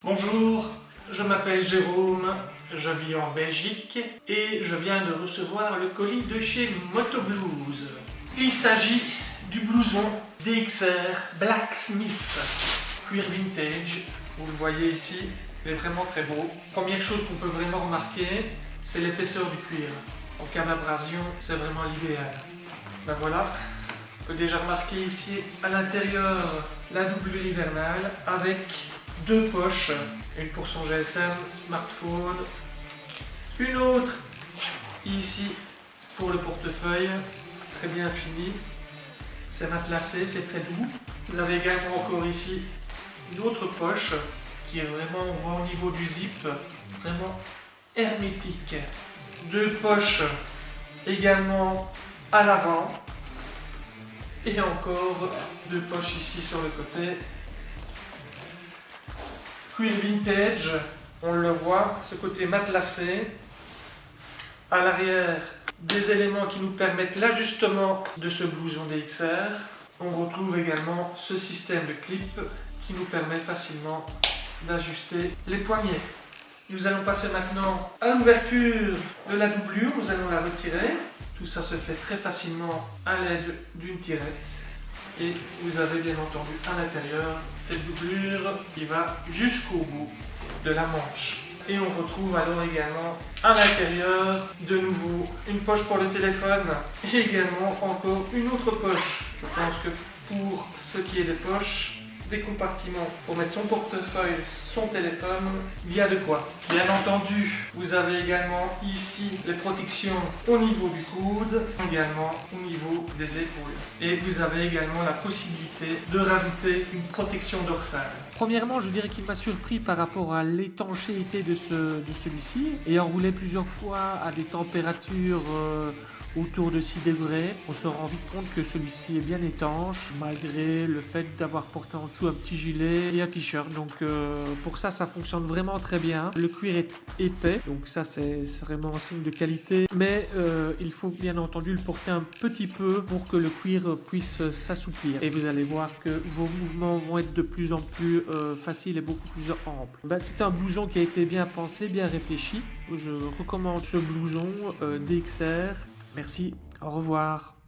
Bonjour, je m'appelle Jérôme, je vis en Belgique et je viens de recevoir le colis de chez Motoblues. Il s'agit du blouson DXR Blacksmith cuir vintage. Vous le voyez ici, il est vraiment très beau. Première chose qu'on peut vraiment remarquer, c'est l'épaisseur du cuir. En cas d'abrasion, c'est vraiment l'idéal. Ben voilà, on peut déjà remarquer ici à l'intérieur la doublure hivernale avec deux poches, une pour son GSM, smartphone, une autre ici pour le portefeuille, très bien fini, c'est matelassé, c'est très doux. Vous avez également encore ici une autre poche qui est vraiment, on voit au niveau du zip, vraiment hermétique. Deux poches également à l'avant et encore deux poches ici sur le côté. Cuir vintage, on le voit, ce côté matelassé. À l'arrière, des éléments qui nous permettent l'ajustement de ce blouson DXR. On retrouve également ce système de clip qui nous permet facilement d'ajuster les poignets. Nous allons passer maintenant à l'ouverture de la doublure, nous allons la retirer. Tout ça se fait très facilement à l'aide d'une tirette. Et vous avez bien entendu à l'intérieur cette doublure qui va jusqu'au bout de la manche. Et on retrouve alors également à l'intérieur de nouveau une poche pour le téléphone et également encore une autre poche. Je pense que pour ce qui est des poches, des compartiments pour mettre son portefeuille, son téléphone, il y a de quoi. Bien entendu, vous avez également ici les protections au niveau du coude, également au niveau des épaules. Et vous avez également la possibilité de rajouter une protection dorsale. Premièrement, je dirais qu'il m'a surpris par rapport à l'étanchéité de celui-ci. Ayant roulé plusieurs fois à des températures autour de 6 degrés, on se rend vite compte que celui-ci est bien étanche, malgré le fait d'avoir porté en dessous un petit gilet et un t-shirt. Donc pour ça fonctionne vraiment très bien. Le cuir est épais, donc ça c'est vraiment un signe de qualité. Mais il faut bien entendu le porter un petit peu pour que le cuir puisse s'assouplir. Et vous allez voir que vos mouvements vont être de plus en plus faciles et beaucoup plus amples. C'est un blouson qui a été bien pensé, bien réfléchi. Je recommande ce blouson DXR. Merci, au revoir.